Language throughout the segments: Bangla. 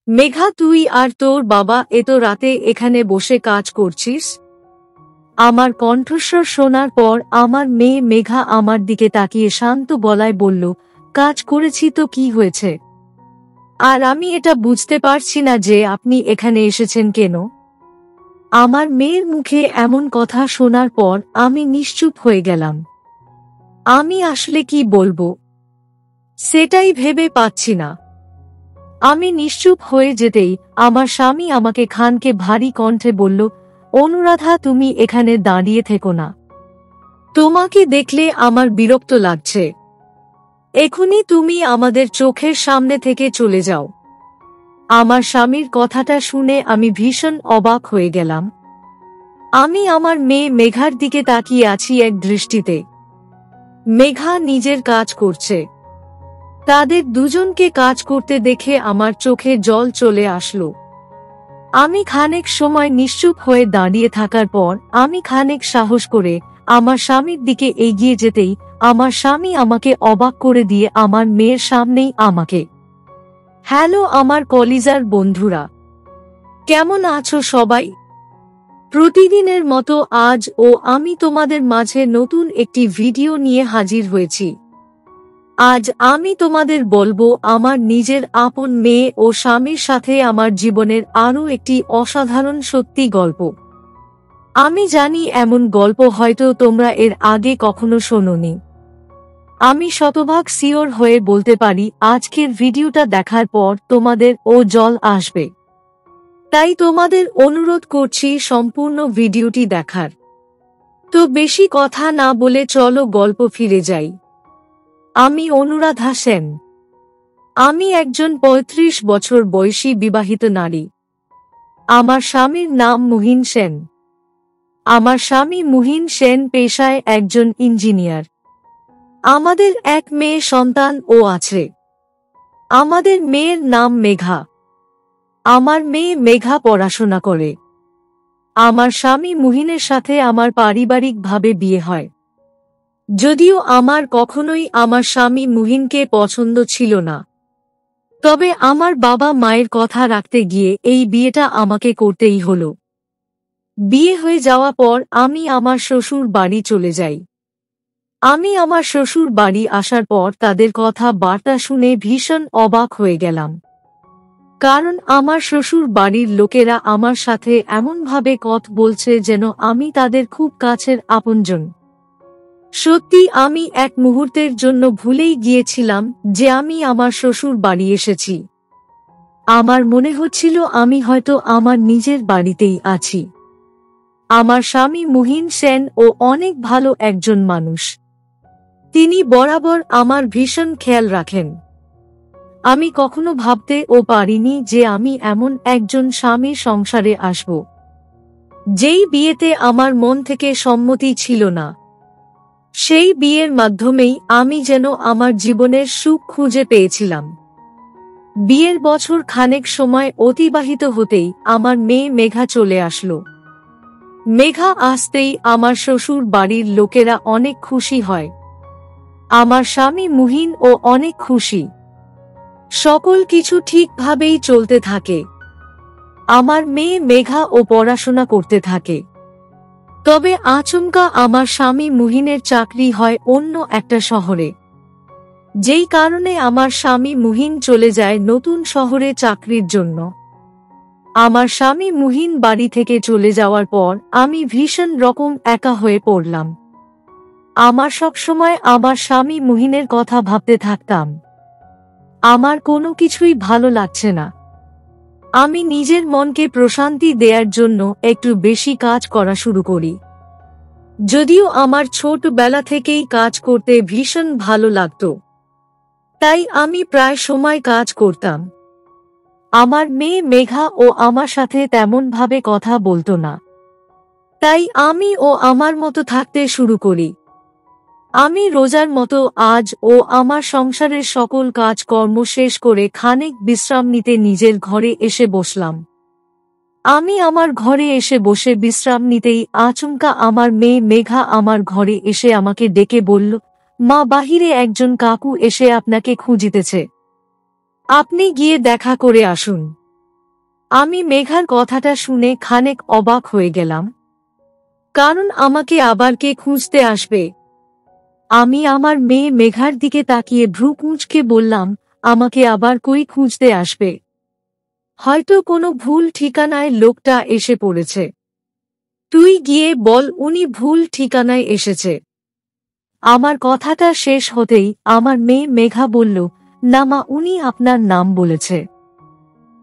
মেঘা, তুই আর তোর বাবা এত রাতে এখানে বসে কাজ করছিস? আমার কণ্ঠস্বর শোনার পর আমার মেয়ে মেঘা আমার দিকে তাকিয়ে শান্ত গলায় বলল, কাজ করেছি তো কি হয়েছে? আর আমি এটা বুঝতে পারছি না যে আপনি এখানে এসেছেন কেন। আমার মেয়ের মুখে এমন কথা শোনার পর আমি নিশ্চুপ হয়ে গেলাম। আমি আসলে কি বলবো সেটাই ভেবে পাচ্ছি না। আমি নিশ্চুপ হয়ে যেতেই আমার স্বামী আমাকে খানকে ভারী কণ্ঠে বলল, অনুরাধা, তুমি এখানে দাঁড়িয়ে থেকো না। তোমাকে দেখলে আমার বিরক্ত লাগছে। এখনই তুমি আমাদের চোখের সামনে থেকে চলে যাও। আমার স্বামীর কথাটা শুনে আমি ভীষণ অবাক হয়ে গেলাম। আমি আমার মেয়ে মেঘার দিকে তাকিয়ে আছি এক দৃষ্টিতে। মেঘা নিজের কাজ করছে। তাদের দুজনকে কাজ করতে দেখে আমার চোখে জল চলে আসলো। আমি খানেক সময় নিশ্চুপ হয়ে দাঁড়িয়ে থাকার পর আমি খানেক সাহস করে আমার স্বামীর দিকে এগিয়ে যেতেই আমার স্বামী আমাকে অবাক করে দিয়ে আমার মেয়ের সামনেই আমাকে, হ্যালো আমার কলিজার বন্ধুরা, কেমন আছো সবাই? প্রতিদিনের মতো আজও আমি তোমাদের মাঝে নতুন একটি ভিডিও নিয়ে হাজির হয়েছি। আজ আমি তোমাদের বলবো আমার নিজের আপন মেয়ে ও স্বামীর সাথে আমার জীবনের আরও একটি অসাধারণ সত্যি গল্প। আমি জানি এমন গল্প হয়তো তোমরা এর আগে কখনো শোনোনি। আমি শতভাগ সিওর হয়ে বলতে পারি আজকের ভিডিওটা দেখার পর তোমাদের ও জল আসবে। তাই তোমাদের অনুরোধ করছি সম্পূর্ণ ভিডিওটি দেখার। তো বেশি কথা না বলে চলো গল্প ফিরে যাই। আমি অনুরাধা সেন। আমি একজন ৩৫ বছর বয়সী বিবাহিত নারী। আমার স্বামীর নাম মুহিন সেন। আমার স্বামী মুহিন সেন পেশায় একজন ইঞ্জিনিয়ার। আমাদের এক মেয়ে সন্তান ও আছে। আমাদের মেয়ের নাম মেঘা। আমার মেয়ে মেঘা পড়াশোনা করে। আমার স্বামী মুহিনের সাথে আমার পারিবারিকভাবে বিয়ে হয়। যদিও আমার কখনোই আমার স্বামী মুহিনকে পছন্দ ছিল না, তবে আমার বাবা মায়ের কথা রাখতে গিয়ে এই বিয়েটা আমাকে করতেই হলো। বিয়ে হয়ে যাওয়া পর আমি আমার শ্বশুর বাড়ি চলে যাই। আমি আমার শ্বশুর বাড়ি আসার পর তাদের কথা বার্তা শুনে ভীষণ অবাক হয়ে গেলাম। কারণ আমার শ্বশুর বাড়ির লোকেরা আমার সাথে এমনভাবে কথা বলছে যেন আমি তাদের খুব কাছের আপনজন। সত্যি আমি এক মুহূর্তের জন্য ভুলেই গিয়েছিলাম যে আমি আমার শ্বশুর বাড়ি এসেছি। আমার মনে হচ্ছিল আমি হয়তো আমার নিজের বাড়িতেই আছি। আমার স্বামী মুহিন সেন ও অনেক ভালো একজন মানুষ। তিনি বরাবর আমার ভীষণ খেয়াল রাখেন। আমি কখনো ভাবতেও পারিনি যে আমি এমন একজন স্বামীর সংসারে আসব, যেই বিয়েতে আমার মন থেকে সম্মতি ছিল না। সেই বিয়ের মাধ্যমেই আমি যেন আমার জীবনের সুখ খুঁজে পেয়েছিলাম। বিয়ের বছর খানেক সময় অতিবাহিত হতেই আমার মেয়ে মেঘা চলে আসলো। মেঘা আসতেই আমার শ্বশুর বাড়ির লোকেরা অনেক খুশি হয়। আমার স্বামী মুহিন ও অনেক খুশি। সকল কিছু ঠিকভাবেই চলতে থাকে। আমার মেয়ে মেঘা ও পড়াশোনা করতে থাকে। তবে আচমকা আমার স্বামী মুহিনের চাকরি হয় অন্য একটা শহরে। যেই কারণে আমার স্বামী মুহিন চলে যায় নতুন শহরে চাকরির জন্য। আমার স্বামী মুহিন বাড়ি থেকে চলে যাওয়ার পর আমি ভীষণ রকম একা হয়ে পড়লাম। আমার সবসময় আমার স্বামী মুহিনের কথা ভাবতে থাকতাম। আমার কোনো কিছুই ভালো লাগছে না। আমি নিজের মনকে প্রশান্তি দেওয়ার জন্য একটু বেশি কাজ করা শুরু করি। যদিও আমার ছোটবেলা থেকেই কাজ করতে ভীষণ ভালো লাগতো, তাই আমি প্রায় সময় কাজ করতাম। আমার মেয়ে মেঘা ও আমার সাথে তেমনভাবে কথা বলতো না, তাই আমি ও আমার মতো থাকতে শুরু করি। আমি রোজার মতো আজ ও আমার সংসারের সকল কাজকর্ম শেষ করে খানিক বিশ্রাম নিতে নিজের ঘরে এসে বসলাম। আমি আমার ঘরে এসে বসে বিশ্রাম নিতেই আচমকা আমার মেয়ে মেঘা আমার ঘরে এসে আমাকে ডেকে বলল, মা, বাহিরে একজন কাকু এসে আপনাকে খুঁজিতেছে, আপনি গিয়ে দেখা করে আসুন। আমি মেঘার কথাটা শুনে খানিক অবাক হয়ে গেলাম, কারণ আমাকে আবার কে খুঁজতে আসবে? আমি আমার মেয়ে মেঘার দিকে তাকিয়ে ভ্রু কুঁচকে বললাম, আমাকে আবার কই খুঁজতে আসবে? হয়তো কোনো ভুল ঠিকানায় লোকটা এসে পড়েছে। তুই গিয়ে বল উনি ভুল ঠিকানায় এসেছে। আমার কথাটা শেষ হতেই আমার মেয়ে মেঘা বলল, না মা, উনি আপনার নাম বলেছে,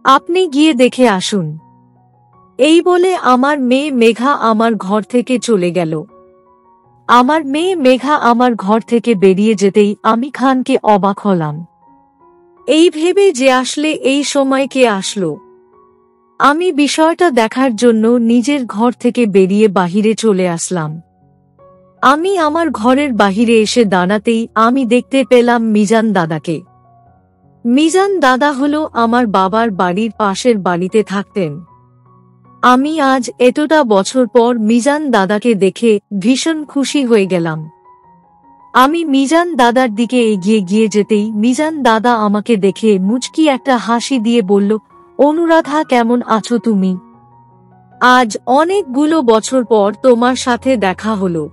আপনি গিয়ে দেখে আসুন। এই বলে আমার মেয়ে মেঘা আমার ঘর থেকে চলে গেল। আমার মেয়ে মেঘা আমার ঘর থেকে বেরিয়ে যেতেই আমি খানকে অবাক হলাম। এই ভেবে যে আসলে এই সময় কে আসলো। আমি বিষয়টা দেখার জন্য নিজের ঘর থেকে বেরিয়ে বাহিরে চলে আসলাম। আমি আমার ঘরের বাহিরে এসে দাঁড়াতেই আমি দেখতে পেলাম মিজান দাদাকে। মিজান দাদা হলো আমার বাবার বাড়ির পাশের বাড়িতে থাকতেন। আমি আজ এতটা বছর পর মিজান দাদাকে দেখে ভীষণ খুশি হয়ে গেলাম। আমি মিজান দাদার দিকে এগিয়ে গিয়ে যেতেই মিজান দাদা আমাকে দেখে মুচকি একটা হাসি দিয়ে বলল, অনুরাধা, কেমন আছো তুমি? আজ অনেকগুলো বছর পর তোমার সাথে দেখা হলো।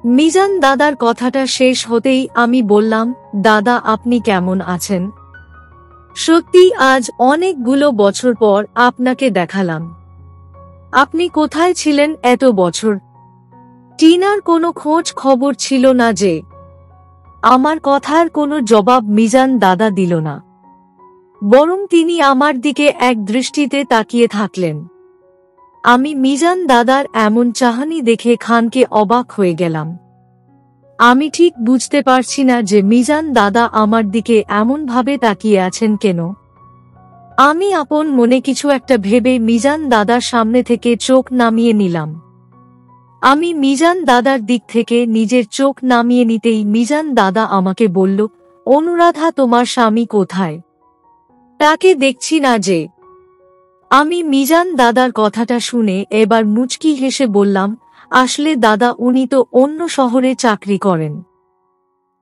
মিজান দাদার কথাটা শেষ হতেই আমি বললাম, দাদা আপনি কেমন আছেন? সত্যি আজ অনেকগুলো বছর পর আপনাকে দেখালাম। আপনি কোথায় ছিলেন এত বছর? টিনার কোনো খোঁজ খবর ছিল না যে? আমার কথার কোনো জবাব মিজান দাদা দিল না, বরং তিনি আমার দিকে এক দৃষ্টিতে তাকিয়ে থাকলেন। আমি মিজান দাদার এমন চাহনি দেখে খানকে অবাক হয়ে গেলাম। আমি ঠিক বুঝতে পারছি না যে মিজান দাদা আমার দিকে এমনভাবে তাকিয়ে আছেন কেন। আমি আপন মনে কিছু একটা ভেবে মিজান দাদার সামনে থেকে চোখ নামিয়ে নিলাম। আমি মিজান দাদার দিক থেকে নিজের চোখ নামিয়ে নিতেই মিজান দাদা আমাকে বলল, অনুরাধা, তোমার স্বামী কোথায়? তাকে দেখছি না যে। আমি মিজান দাদার কথাটা শুনে এবার মুচকি হেসে বললাম, আসলে দাদা, উনি তো অন্য শহরে চাকরি করেন,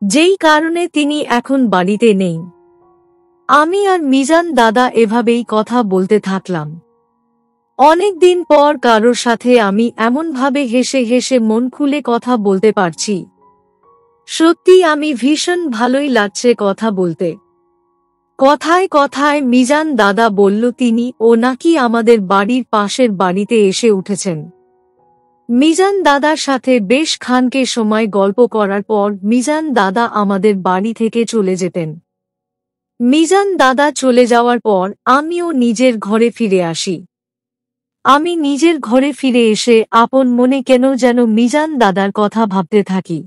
যেই কারণে তিনি এখন বাড়িতে নেই। আমি আর মিজান দাদা এভাবেই কথা বলতে থাকলাম। অনেকদিন পর কারোর সাথে আমি এমনভাবে হেসে হেসে মন খুলে কথা বলতে পারছি। সত্যি আমি ভীষণ ভালোই লাগছে কথা বলতে। কথায় কথায় মিজান দাদা বলল তিনি ও নাকি আমাদের বাড়ির পাশের বাড়িতে এসে উঠেছেন। মিজান দাদার সাথে বেশ খানকে সময় গল্প করার পর মিজান দাদা আমাদের বাড়ি থেকে চলে যেতেন। মিজান দাদা চলে যাওয়ার পর আমিও নিজের ঘরে ফিরে আসি। আমি নিজের ঘরে ফিরে এসে আপন মনে কেন যেন মিজান দাদার কথা ভাবতে থাকি।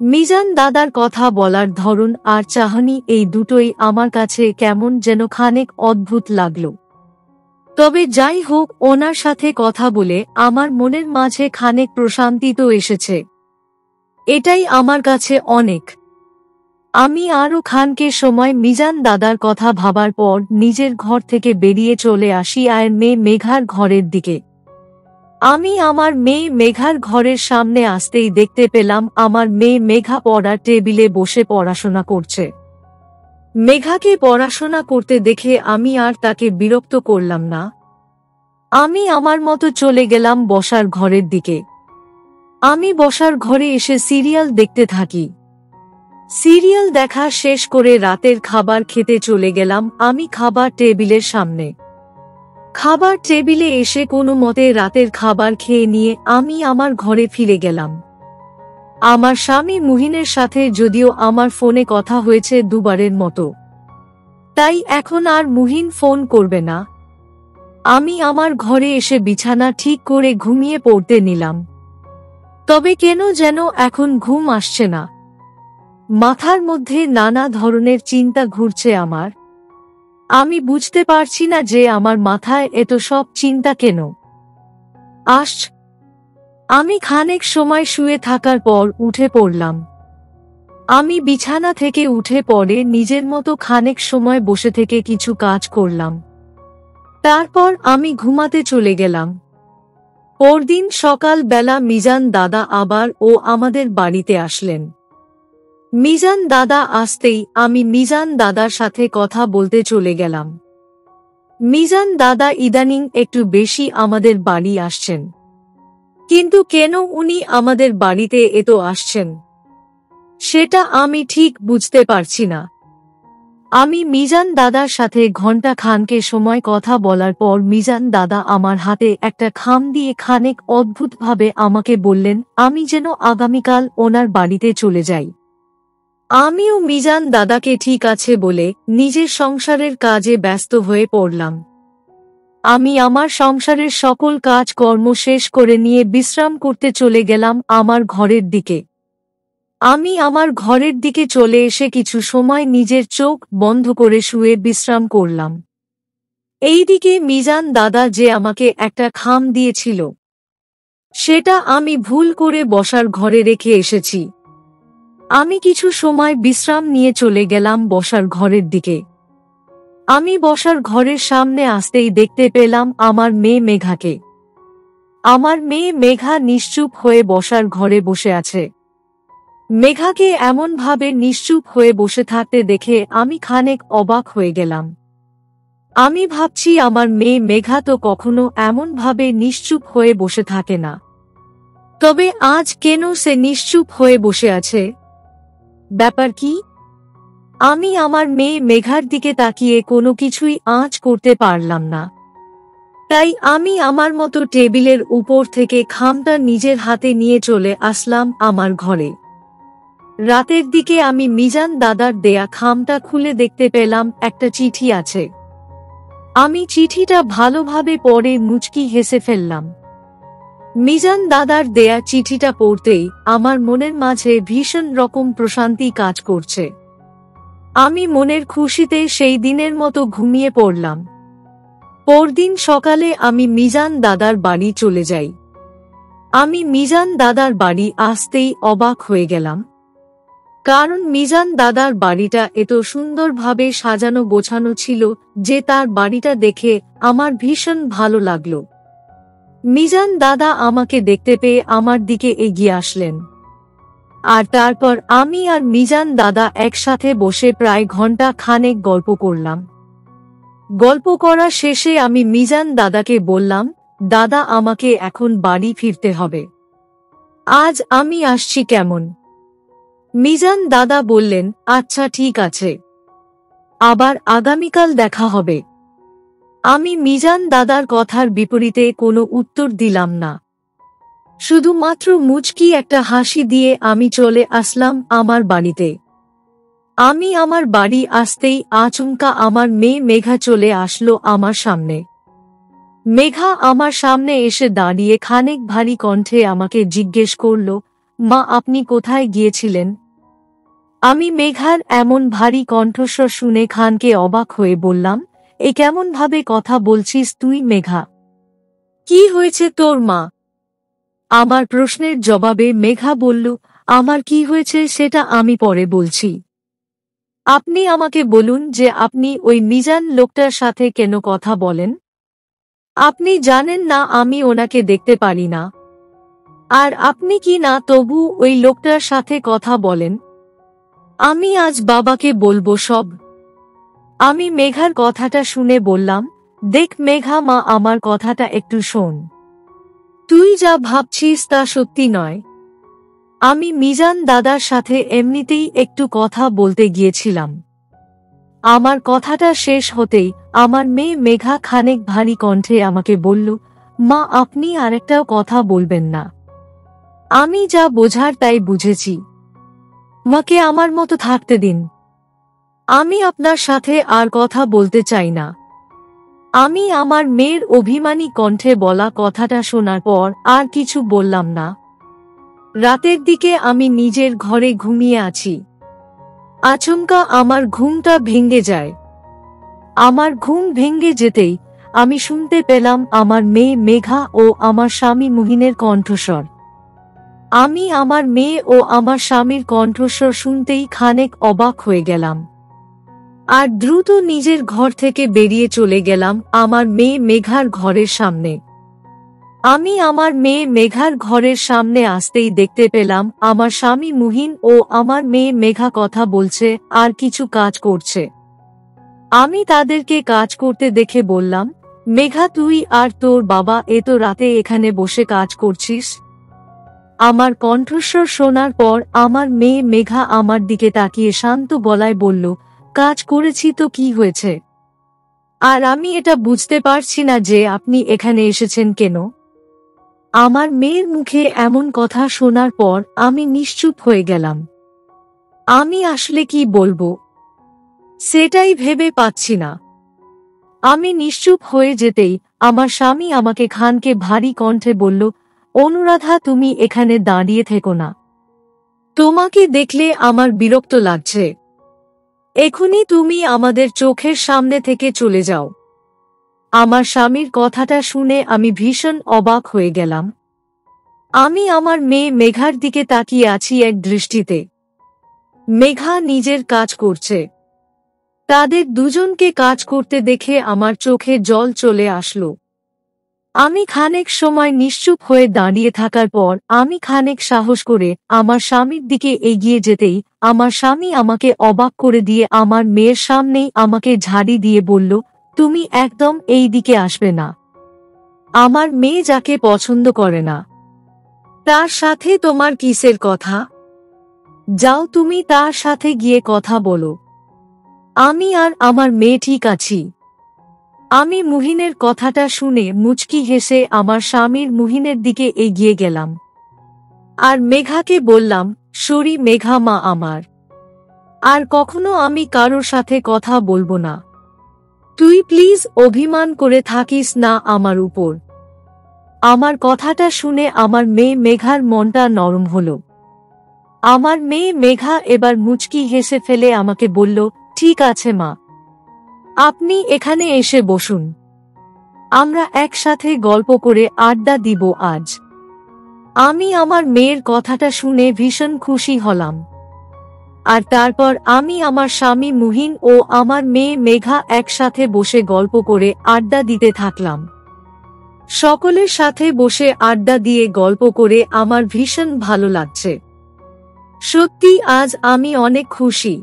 মিজান দাদার কথা বলার ধরন আর চাহনি, এই দুটোই আমার কাছে কেমন যেন খানিক অদ্ভুত লাগলো। তবে যাই হোক, ওনার সাথে কথা বলে আমার মনের মাঝে খানিক প্রশান্তি তো এসেছে, এটাই আমার কাছে অনেক। আমি আরও খানকে সময় মিজান দাদার কথা ভাবার পর নিজের ঘর থেকে বেরিয়ে চলে আসি আর মেয়ে মেঘার ঘরের দিকে। আমি আমার মেয়ে মেঘার ঘরের সামনে আসতেই দেখতে পেলাম আমার মেয়ে মেঘা পড়ার টেবিলে বসে পড়াশোনা করছে। মেঘাকে পড়াশোনা করতে দেখে আমি আর তাকে বিরক্ত করলাম না। আমি আমার মতো চলে গেলাম বসার ঘরের দিকে। আমি বসার ঘরে এসে সিরিয়াল দেখতে থাকি। সিরিয়াল দেখা শেষ করে রাতের খাবার খেতে চলে গেলাম আমি খাবার টেবিলের সামনে। খাবার টেবিলে এসে কোনো মতে রাতের খাবার খেয়ে নিয়ে আমি আমার ঘরে ফিরে গেলাম। আমার স্বামী মুহিনের সাথে যদিও আমার ফোনে কথা হয়েছে দুবারের মতো, তাই এখন আর মুহিন ফোন করবে না। আমি আমার ঘরে এসে বিছানা ঠিক করে ঘুমিয়ে পড়তে নিলাম। তবে কেন যেন এখন ঘুম আসছে না। মাথার মধ্যে নানা ধরনের চিন্তা ঘুরছে আমার। আমি বুঝতে পারছি না যে আমার মাথায় এত সব চিন্তা কেন আসছে। আমি খানিক সময় শুয়ে থাকার পর উঠে পড়লাম। আমি বিছানা থেকে উঠে পড়ে নিজের মতো খানিক সময় বসে থেকে কিছু কাজ করলাম। তারপর আমি ঘুমাতে চলে গেলাম। পরদিন সকাল বেলা মিজান দাদা আবার আমাদের বাড়িতে আসলেন। মিজান দাদা আসতেই আমি মিজান দাদার সাথে কথা বলতে চলে গেলাম। মিজান দাদা ইদানিং একটু বেশি আমাদের বাড়ি আসছেন। কিন্তু কেন উনি আমাদের বাড়িতে এত আসছেন সেটা আমি ঠিক বুঝতে পারছি না। আমি মিজান দাদার সাথে ঘণ্টা খানেক সময় কথা বলার পর মিজান দাদা আমার হাতে একটা খাম দিয়ে খানেক অদ্ভুতভাবে আমাকে বললেন আমি যেন আগামীকাল ওনার বাড়িতে চলে যাই। আমিও মিজান দাদাকে ঠিক আছে বলে নিজের সংসারের কাজে ব্যস্ত হয়ে পড়লাম। আমি আমার সংসারের সকল কাজকর্ম শেষ করে নিয়ে বিশ্রাম করতে চলে গেলাম আমার ঘরের দিকে। আমি আমার ঘরের দিকে চলে এসে কিছু সময় নিজের চোখ বন্ধ করে শুয়ে বিশ্রাম করলাম। এইদিকে মিজান দাদা যে আমাকে একটা খাম দিয়েছিল সেটা আমি ভুল করে বসার ঘরে রেখে এসেছি। আমি কিছু সময় বিশ্রাম নিয়ে চলে গেলাম বসার ঘরের দিকে। আমি বসার ঘরের সামনে আসতেই দেখতে পেলাম আমার মেয়ে মেঘাকে। আমার মেয়ে মেঘা নিশ্চুপ হয়ে বসার ঘরে বসে আছে। মেঘাকে এমনভাবে নিশ্চুপ হয়ে বসে থাকতে দেখে আমি খানেক অবাক হয়ে গেলাম। আমি ভাবছি আমার মেয়ে মেঘা তো কখনো এমনভাবে নিশ্চুপ হয়ে বসে থাকে না, তবে আজ কেন সে নিশ্চুপ হয়ে বসে আছে? ব্যাপার কি? আমি আমার মেয়ে মেঘার দিকে তাকিয়ে কোনো কিছুই আঁচ করতে পারলাম না। তাই আমি আমার মতো টেবিলের উপর থেকে খামটা নিজের হাতে নিয়ে চলে আসলাম আমার ঘরে। রাতের দিকে আমি মিজান দাদার দেয়া খামটা খুলে দেখতে পেলাম একটা চিঠি আছে। আমি চিঠিটা ভালোভাবে পড়ে মুচকি হেসে ফেললাম। মিজান দাদার দেয়া চিঠিটা পড়তেই আমার মনের মাঝে ভীষণ রকম প্রশান্তি কাজ করছে। আমি মনের খুশিতে সেই দিনের মতো ঘুমিয়ে পড়লাম। পরদিন সকালে আমি মিজান দাদার বাড়ি চলে যাই। আমি মিজান দাদার বাড়ি আসতেই অবাক হয়ে গেলাম, কারণ মিজান দাদার বাড়িটা এত সুন্দরভাবে সাজানো গোছানো ছিল যে তার বাড়িটা দেখে আমার ভীষণ ভালো লাগলো। মিজান দাদা আমাকে দেখতে পেয়ে আমার দিকে এগিয়ে আসলেন, আর তারপর আমি আর মিজান দাদা একসাথে বসে প্রায় ঘণ্টা খানেক গল্প করলাম। গল্প করা শেষে আমি মিজান দাদাকে বললাম, দাদা আমাকে এখন বাড়ি ফিরতে হবে, আজ আমি আসছি কেমন? মিজান দাদা বললেন, আচ্ছা ঠিক আছে, আবার আগামীকাল দেখা হবে। আমি মিজান দাদার কথার বিপরীতে কোনো উত্তর দিলাম না, শুধুমাত্র মুচকি একটা হাসি দিয়ে আমি চলে আসলাম আমার বাড়িতে। আমি আমার বাড়ি আসতেই আচমকা আমার মেয়ে মেঘা চলে আসলো আমার সামনে। মেঘা আমার সামনে এসে দাঁড়িয়ে খানিক ভারী কণ্ঠে আমাকে জিজ্ঞেস করল, মা আপনি কোথায় গিয়েছিলেন? আমি মেঘার এমন ভারী কণ্ঠস্বর শুনে খানকে অবাক হয়ে বললাম, এ কেমন ভাবে কথা বলছিস তুই মেঘা? কি হয়েছে তোর মা? আমার প্রশ্নের জবাবে মেঘা বলল, আমার কি হয়েছে সেটা আমি পরে বলছি। আপনি আমাকে বলুন যে আপনি ওই মিজান লোকটার সাথে কেন কথা বলেন? আপনি জানেন না আমি ওনাকে দেখতে পারি না, আর আপনি কি না তবু ওই লোকটার সাথে কথা বলেন? আমি আজ বাবাকে বলবো সব। আমি মেঘার কথাটা শুনে বললাম, দেখ মেঘা মা আমার কথাটা একটু শোন, তুই যা ভাবছিস তা সত্যি নয়। আমি মিজান দাদার সাথে এমনিতেই একটু কথা বলতে গিয়েছিলাম। আমার কথাটা শেষ হতেই আমার মেয়ে মেঘা খানিক ভারী কণ্ঠে আমাকে বলল, মা আপনি আরেকটাও কথা বলবেন না, আমি যা বোঝার তাই বুঝেছি, মাকে আমার মতো থাকতে দিন, আমি আপনার সাথে আর কথা বলতে চাই না। আমি আমার মেয়ের অভিমানী কণ্ঠে বলা কথাটা শোনার পর আর কিছু বললাম না। রাতের দিকে আমি নিজের ঘরে ঘুমিয়ে আছি। আচমকা আমার ঘুমটা ভেঙে যায়। আমার ঘুম ভেঙে যেতেই আমি শুনতে পেলাম আমার মেয়ে মেঘা ও আমার স্বামী মুহিনের কণ্ঠস্বর। আমি আমার মেয়ে ও আমার স্বামীর কণ্ঠস্বর শুনতেই খানেক অবাক হয়ে গেলাম, আর দ্রুত নিজের ঘর থেকে বেরিয়ে চলে গেলাম আমার মেয়ে মেঘার ঘরের সামনে। আমি আমার মেয়ে মেঘার ঘরের সামনে আসতেই দেখতে পেলাম আমার স্বামী মুহিন ও আমার মেয়ে মেঘা কথা বলছে আর কিছু কাজ করছে। আমি তাদেরকে কাজ করতে দেখে বললাম, মেঘা তুই আর তোর বাবা এত রাতে এখানে বসে কাজ করছিস? আমার কণ্ঠস্বর শোনার পর আমার মেয়ে মেঘা আমার দিকে তাকিয়ে শান্ত গলায় বলল, কাজ করেছি তো কি হয়েছে? আর আমি এটা বুঝতে পারছি না যে আপনি এখানে এসেছেন কেন। আমার মেয়ের মুখে এমন কথা শোনার পর আমি নিশ্চুপ হয়ে গেলাম। আমি আসলে কি বলবো সেটাই ভেবে পাচ্ছি না। আমি নিশ্চুপ হয়ে যেতেই আমার স্বামী আমাকে খানকে ভারী কণ্ঠে বলল, অনুরাধা তুমি এখানে দাঁড়িয়ে থেকো না। তোমাকে দেখলে আমার বিরক্ত লাগছে। এখনই তুমি আমাদের চোখের সামনে থেকে চলে যাও। আমার স্বামীর কথাটা শুনে আমি ভীষণ অবাক হয়ে গেলাম। আমি আমার মেয়ে মেঘার দিকে তাকিয়ে আছি এক দৃষ্টিতে। মেঘা নিজের কাজ করছে। তাদের দুজনকে কাজ করতে দেখে আমার চোখে জল চলে আসলো। আমি খানেক সময় নিশ্চুপ হয়ে দাঁড়িয়ে থাকার পর আমি খানেক সাহস করে আমার স্বামীর দিকে এগিয়ে যেতেই আমার স্বামী আমাকে অবাক করে দিয়ে আমার মেয়ের সামনেই আমাকে ঝাড়ি দিয়ে বলল, তুমি একদম এই দিকে আসবে না। আমার মেয়ে যাকে পছন্দ করে না তার সাথে তোমার কিসের কথা? যাও তুমি তার সাথে গিয়ে কথা বলো। আমি আর আমার মেয়ে ঠিক আছি। আমি মুহিনের কথাটা শুনে মুচকি হেসে আমার স্বামীর মুহিনের দিকে এগিয়ে গেলাম। আর মেঘাকে বললাম, সরি মেঘা মা আমার। আর কখনো আমি কারোর সাথে কথা বলবো না। তুই প্লিজ অভিমান করে থাকিস না আমার উপর। আমার কথাটা শুনে আমার মেয়ে মেঘার মনটা নরম হলো। আমার মেয়ে মেঘা এবার মুচকি হেসে ফেলে আমাকে বলল, ঠিক আছে মা, আপনি এখানে এসে বসুন। আমরা একসাথে গল্প করে আড্ডা দিব আজ। আমি আমার মেয়ের কথাটা শুনে ভীষণ খুশি হলাম। আর তারপর আমি আমার স্বামী মুহিন ও আমার মেয়ে মেঘা একসাথে বসে গল্প করে আড্ডা দিতে থাকলাম। সকলের সাথে বসে আড্ডা দিয়ে গল্প করে আমার ভীষণ ভালো লাগছে। সত্যি আজ আমি অনেক খুশি।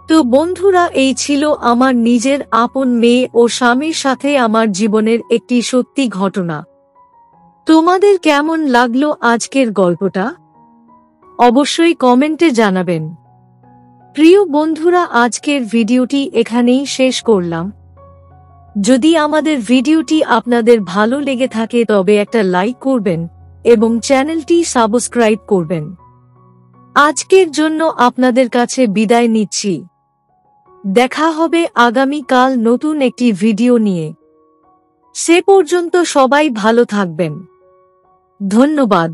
তো বন্ধুরা, এই ছিল আমার নিজের আপন মেয়ে ও স্বামীর সাথে আমার জীবনের একটি সত্যি ঘটনা। তোমাদের কেমন লাগলো আজকের গল্পটা? অবশ্যই কমেন্টে জানাবেন। প্রিয় বন্ধুরা, আজকের ভিডিওটি এখানেই শেষ করলাম। যদি আমাদের ভিডিওটি আপনাদের ভালো লেগে থাকে তবে একটা লাইক করবেন এবং চ্যানেলটি সাবস্ক্রাইব করবেন। আজকের জন্য আপনাদের কাছে বিদায় নিচ্ছি। দেখা হবে আগামীকাল নতুন একটি ভিডিও নিয়ে। সে পর্যন্ত সবাই ভালো থাকবেন। ধন্যবাদ।